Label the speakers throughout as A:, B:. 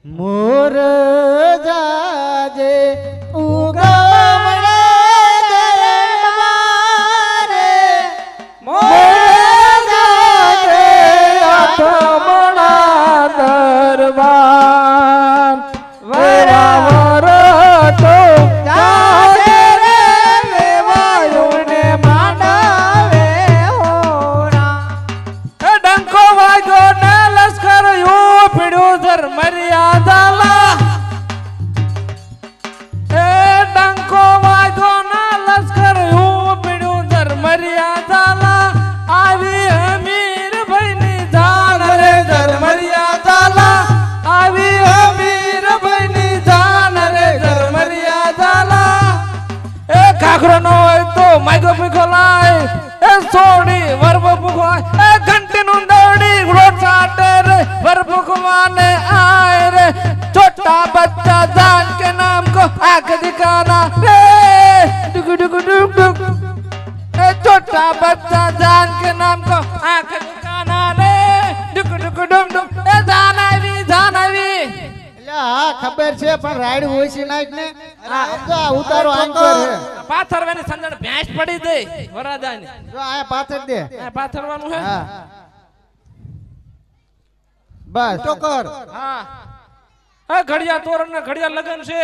A: મોર જાજે ઉગમણે દરબારે મોર જાજે આઠમણા દરબાર વરાવર તો જાજે રે વેવાયુને માંડાવે હોરા એ ડંકો વાગ્યો ને લશ્કર યુ પીડ્યું ધર મર્યાદાલા એ ડંકો વાગ્યો ને લશ્કર યુ પીડ્યું ધર મર્યાદાલા આવી અમીર ભાઈની જાન રે ધર મર્યાદાલા આવી અમીર ભાઈની જાન રે ધર મર્યાદાલા એ ખાખરો નો હોય તો માગો પીખો લાય એ સોડી વરબ ભૂખો એ ઘંટી નું દોડી રોડ ચાટે રે वरब घुमाने आए रे छोटा बच्चा जान के नाम को आंख दिखाना रे डुक डुक डुक डुक ए छोटा बच्चा जान के नाम को आंख दिखाना रे डुक डुक डुक डुक ए जान આવી એટલે હા ખબર છે પણ રાઈડ હોય છે નાઈટ ને જો ઉતારો આંકર છે પાથરવાની સંજણ ભેંસ પડી દે વરાદાની જો આ પાથર દે આ પાથરવાનું છે હા બસ ટોકર હા એ ઘડિયા તોરણ ને ઘડિયા લગન છે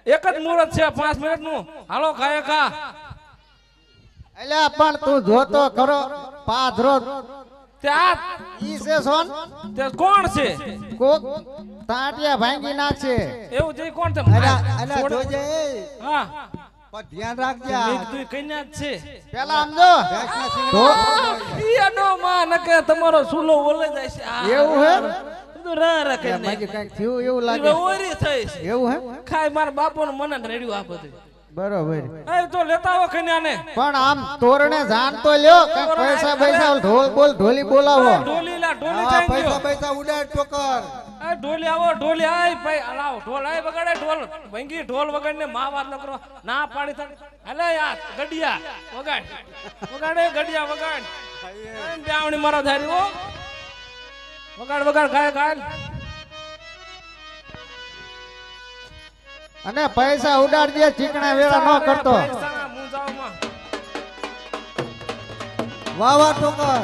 A: એક જ મુહૂર્ત છે 5 મિનિટ નું હાલો ખાય ખા એલા પણ તું જોતો ખરો પાથરો ત્યાં ઈ છે સોન તે કોણ છે કોક તાટિયા ભાંગી નાખશે એવું જે કોણ છે અલા જોજે હા પણ ધ્યાન રાખજે મેં તું કઈના જ છે પેલા સમજો તો ઈનો માં નકે તમારો સુલો ઓલે જાય છે એવું હે તું રા રાખે ને માગે કઈક થયું એવું લાગે ઓરી થઈ છે એવું હે ખાય માર બાપો ને મને રેડ્યું આ બધું બરોબર એ તો લેતા આવો કન્યાને પણ આમ તોરણે જાન તો લ્યો કે પૈસા પૈસા ઢોલ બોલ ઢોલી બોલાવો ઢોલી લા ઢોલી ચાઈ પૈસા પૈસા ઉડાડ ટોકર એ ઢોલી આવો ઢોલી આય ભાઈ લાવો ઢોલ આય વગાડે ઢોલ ભંગી ઢોલ વગાડને માં વાત ન કરો ના પાડી થાડી હાલે યાર ગડિયા વગાડે ગડિયા વગાડ બ્યાવણી મારો ધારી ઓ વગાડ ગાય ગાય અને પૈસા ઉડાડ દે ચીકણા વેળા ન કરતો વાહ વાહ ટોકર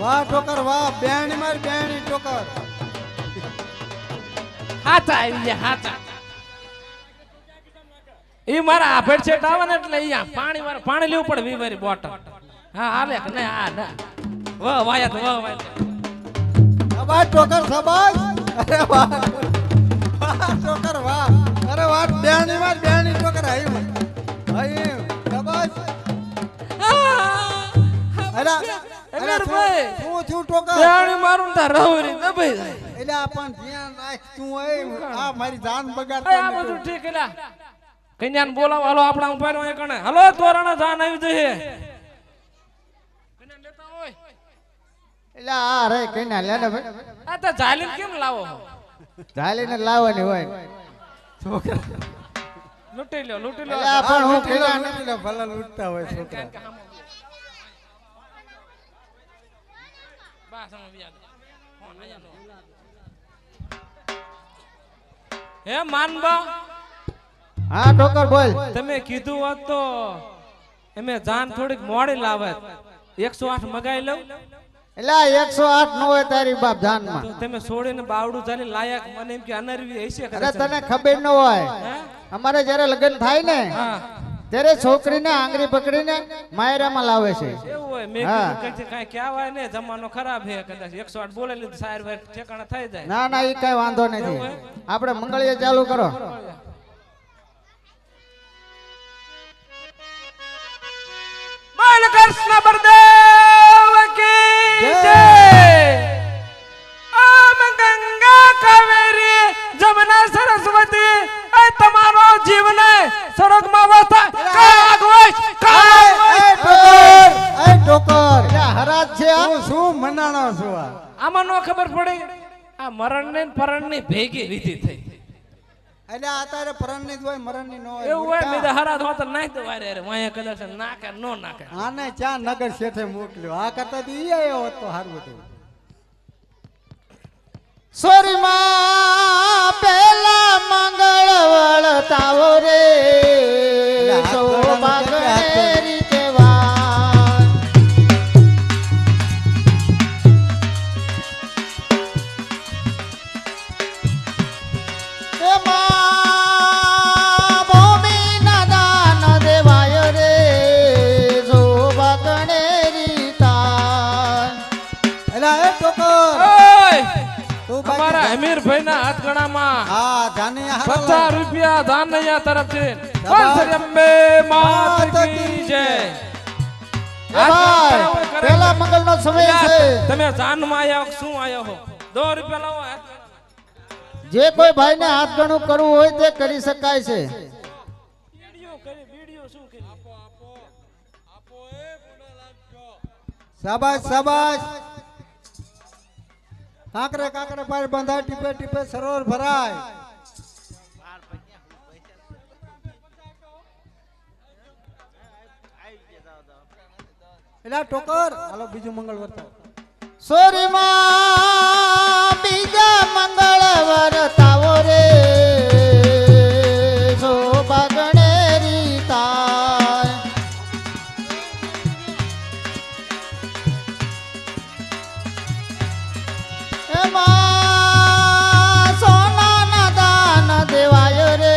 A: વાહ ટોકર વાહ બેણી માર બેણી ટોકર હાથા આવી ગયા હાથા ઈ મારા આભેડ છે ટાવન એટલે અહીંયા પાણી લેવું પડે વીવારી બોટલ હા હાલે કે નહીં આ ના વાહ વાયત વાહ ટોકર સબાસ અરે વાહ ટોકર વાહ અરે વાહ બેણી માર બેણી ટોકર આઈ સબાસ અરે અરે ભાઈ હું છું ટોકર બેણી મારું તા રહુરી દબાઈ જાય એટલે આ પણ ધ્યાન રાખ તું આ મારી જાન બગાડતો આ બધું ઠીક એલા કન્યાને બોલાવો હાલો આપણા ઉપાડો એ કણે હાલો તોરણ જાન આવી જઈએ કન્યા લેતા હોય એટલે આ રે કન્યા લે ને ભાઈ આ તો જાલીન કેમ લાવો જાલીને લાવવાની હોય છોકરા લૂટી લો એટલે આ પણ હું કન્યા નથી લે ભલા લૂટતા હોય છોકરા બા સમ વિયા ફોન આયા હે માનબા હા ટોકર બોલ તમે કીધું હોત તો અમે જાન થોડીક મોડી લાવત 108 મગાઈ લઉં એટલે 108 નો હોય તારી બાપ જાન માં તો તમે છોડીને બાવડું ચાલી લાયક મને એમ કે અનરવી હશે અરે તને ખબર ન હોય અમારે જ્યારે લગ્ન થાય ને ત્યારે છોકરીને આંગળી પકડીને માયરામાં લાવે છે એવું હોય મે કીધું કાઈ કહેવાય ને જમાનો ખરાબ હે કદાચ 108 બોલેલી તો સાર વાર ઠેકાણા થઈ જાય ના ના ઈ કઈ વાંધો નથી આપણે મંગળીએ ચાલુ કરો कृष्ण बलदेव की जय ओम गंगा कावेरी जमुना सरस्वती ए તમારો જીવન સડક માં વસતા કાગવશ એ ટોકર હરાજ છે હું શું મનાણો છું આમાં નો ખબર પડી આ મરણ ને પરણ ની ભેગી વિધિ થઈ
B: એટલે આ તારે પરણની જ હોય મરણની ન હોય.
A: એવું હોય મેં તો હરા હોત નાખ દો વારે રે વાયા કદાચ નાખે નો નાખે.
B: આને ચા નગર શેઠે મોકલ્યો આ કરતા તો ઈ આવ્યો હોત તો સારું હતું.
C: સોરીમાં પેલા મંગળ વળતાવો રે સૌભાગનેરી કહેવાય. એમાં ભૂમિના દાન દેવાય રે સૌભાગનેરી થાય.
B: એટલે એ ટોકર
A: ઓય
B: તું
A: અમારા અમીરભાઈ ના હાથગણામાં
B: હા જાને
A: 50 રૂપિયા ધાનૈયા તરફથી વંશ અંબે માત કી જય.
C: પેલા મંગળ નો સમય છે.
A: તમે જાનમાં આયા હો, શું આયા હો? 2 રૂપિયા લાવો.
C: જે કોઈ ભાઈ ને હાથ ગણું કરવું હોય તે કરી શકાય છે.
B: શાબાશ શાબાશ. કાંકરે કાંકરે પાર બંધાય ટીપે ટીપે સરોવર ભરાય. એટલે ટોકર હાલો બીજું મંગળ વર્તાવ.
C: સોરીમાં બીજા મંગળ વરતાવો રે સૌભાગનેરી થાય. એમાં સોનાના દાન દેવાય રે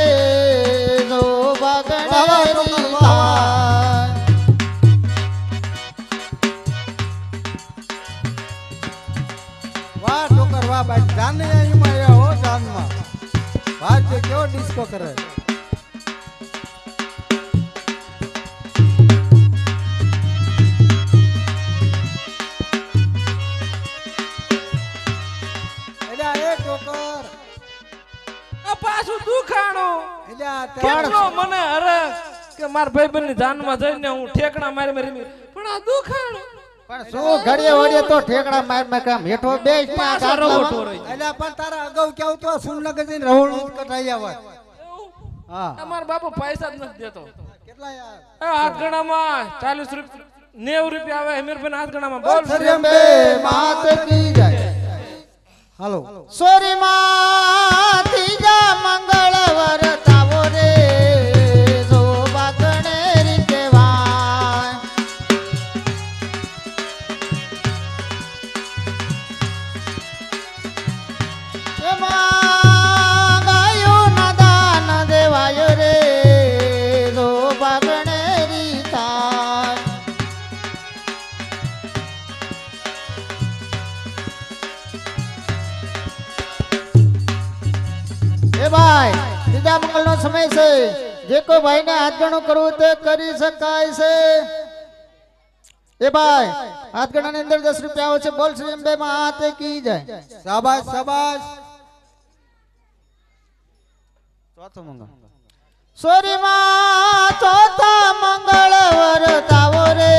C: સૌભાગનેરી થાય.
B: વાહ ટોકર વાહ ભાઈ જાને એમાં આવ્યા હો જાનમાં. ભાઈ તે કેવો ડિસ્કો કરે. એટલે એ ટોકર
A: આ પાછું દુખાણું
B: એટલે આ તે-
A: કેટલો મને હરખ કે મારા ભાઈબંધ ની જાનમાં જઈને હું ઠેકડા મારી મારી પણ આ દુખાણું
C: પણ શું ઘડીએ વળીએ તો ઠેકડા માર માં કામ હેઠો બેસ ને આ
A: પાછો
C: ગાટલામાં.
A: રવોટો રહી.
B: એટલે પણ તારા અગાઉ કેવું તો સુરનગર જઈને રહોડું જ કટાઈ આવે. હા
A: અમારો બાપુ પૈસા જ નથી દેતો.
B: કેટલા યાર
A: હાથગણામાં 40 રૂપિયા 90 રૂપિયા આવે અમીરભાઈ હાથગણામાં બોલ
C: અંબે માત કી જય.
B: હાલો
C: સોરીમાં ત્રીજા મંગળ વરતાવો રે સૌભાગનેરી કહેવાય. એમાં ગાયોના દાન દેવાય રે સૌભાગનેરી થાય. એ ભાઈ ત્રીજા મંગળ નો સમય છે. જે કોઈ ભાઈ ને હાથ ગણું કરવું તે કરી શકાય છે. એ ભાઈ હાથ ગણા ની અંદર 10 રૂપિયા આવે છે. બોલ શ્રી અંબે માત કી જાય.
B: શાબાશ શાબાશ. ચોથો મંગળ
C: સોરીમાં ચોથા મંગળ વરતાવો રે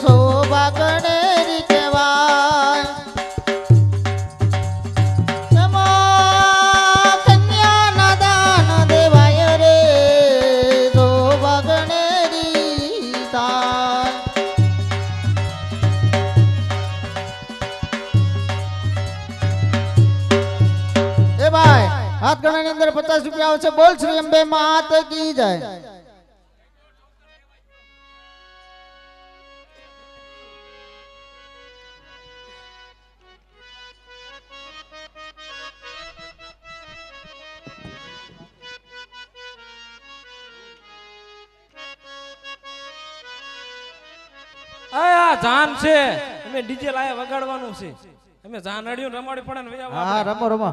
C: સૌભાગનેરી કહેવાય. એમાં કન્યાના દાન દેવાય રે સૌભાગનેરી થાય. એ ભાઈ હાથ ગણા ની અંદર 50 રૂપિયા આવે છે. બોલ શ્રી અંબે માત કી જાય.
A: આ જાન છે અમે ડીજે લાયા વગાડવાનું છે. અમે જાન અડ્યું રમાડી પડે ને વયા
C: હા રમો રમો.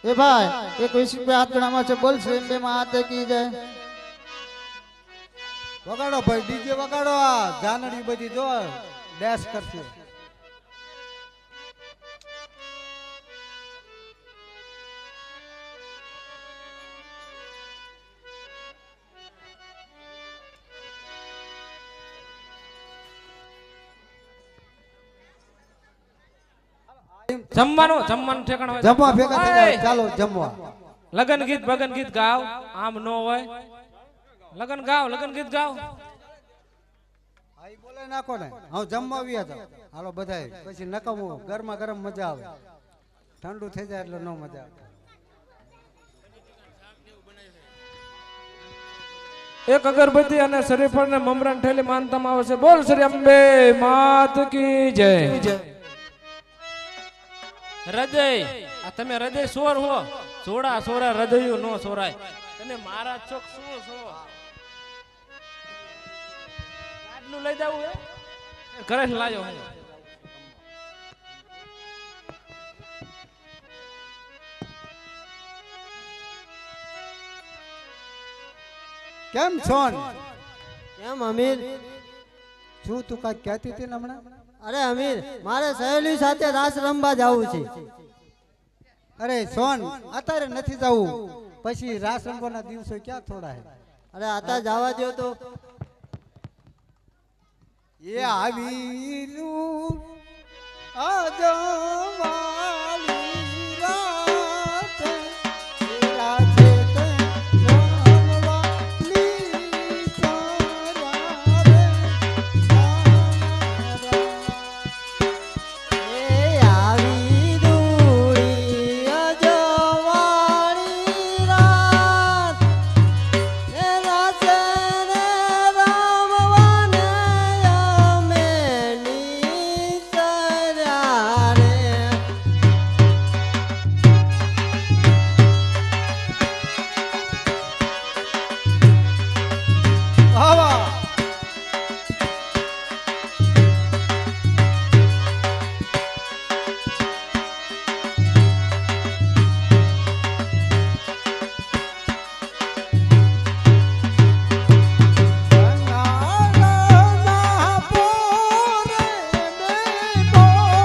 C: એ ભાઈ 21 રૂપિયા હાથ ગણામાં છે. બોલ શ્રી અંબે માત કી જાય.
B: વગાડો ભાઈ ડીજે વગાડો. આ જાનડી બધી જો ડેશ કરશે.
A: જમવાનું જમવાનું ઠેકાણ હોય
B: જમવા ભેગા થઈ
A: ઓય!
B: જાઓ, ચાલો જમવા.
A: લગન ગીત બગન ગીત ગાવ આમ નો હોય લગન ગીત ગાવ
B: હા, ઈ બોલાય નાખો ને. હું જમવા આવ્યા હતા. હાલો બધાય. પછી નકામું ગરમા ગરમ મજા આવે. ઠંડુ થઈ જાય એટલે નો મજા આવે.
A: એક અગરબત્તી અને શરીફળ ને મમરાન ઠેલી માનતામાં આવે છે બોલ શ્રી અંબે માત કી જય હૃદય આ તમે હૃદય સોર હો સોડા સોરા હૃદય નો સોરાય તમે મારા ચોક શું છો આટલું લઈ જાવું હે ઘરે લાજો
B: કેમ છો ને?
D: કેમ અમીર?
B: શું તું કાંઈક કહેતી હતી ને હમણાં?
D: અરે અમીર, મારે સહેલી સાથે રાસ રમવા જવું છે.
B: અરે સોન, અત્યારે નથી જવું. પછી રાસ રંગોના દિવસો ક્યાં થોડા હે?
D: અરે આતા જવા દો તો.
B: એ આવીલું આજવાળી રાત, રાજે તે રમવાની કરારે તારા.
D: એ આવી દૂરી અજવાળી રાત, એ રાસે ને રમવાને અમે નીકળ્યા રે.
B: આવા નાના પોરે ને બોરે,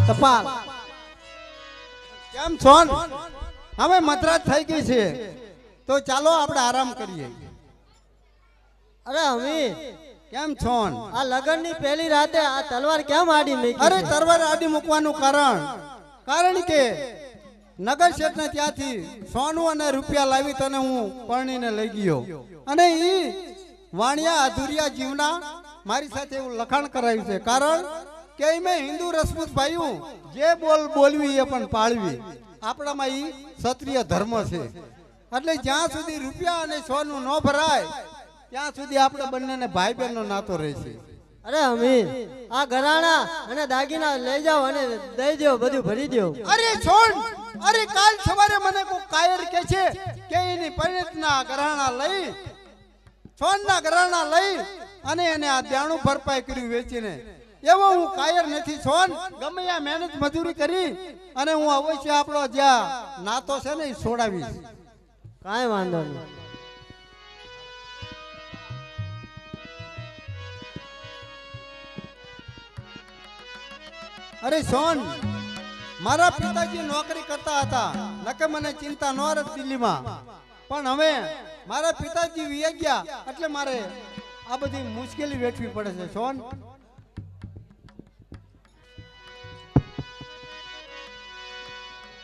B: ટપાલ કેમ છો ને? હવે મદ્રાસ થઈ ગઈ છે તો ચાલો આપણે આરામ કરીએ.
D: અરે અમીર,
B: કેમ છો ને?
D: આ લગનની પહેલી રાતે આ તલવાર કેમ આડી મૂકી?
B: અરે તરવાર આડી મૂકવાનું કારણ કે નગર શેઠ ને ત્યાંથી સોનું અને રૂપિયા લાવી તને હું પરણીને લઈ ગયો અને ઈ વાણિયા અધુરિયા જીવના મારી સાથે એવું લખાણ કરાયું છે કારણ કે મેં હિન્દુ રસપૂત ભાઈઓ જે બોલવી એ પણ પાળવી. આપણામાં ઈ ક્ષત્રિય ધર્મ છે. એટલે જ્યાં સુધી રૂપિયા અને સોનું ન ભરાય ત્યાં સુધી આપણે બંનેને ભાઈ બહેનનો નાતો રહેશે.
D: અરે અમીર, આ ઘરાણા અને દાગીના લઈ જાઓ અને દઈ દો, બધું ભરી દો.
B: અરે છોડ, અરે કાલ સવારે મને કોઈ કાયર કે છે કે એની પરિણતના ઘરાણા લઈ, સોનના ઘરાણા લઈ અને એને આ દેણું ભરપાઈ કર્યું વેચીને. એવો હું કાયર નથી સોન. ગમે આ મહેનત મજૂરી કરી અને હું અવશ્ય આપણો જ્યાં નાતો છે ને એ છોડાવીશ.
D: કાંઈ વાંધો નહીં.
B: અરે સોન, મારા પિતાજી નોકરી કરતા હતા, નકે મને ચિંતા ન રહે દિલ્હીમાં. પણ હવે મારા પિતાજી વી ગયા એટલે મારે આ બધી મુશ્કેલી વેઠવી પડે છે સોન.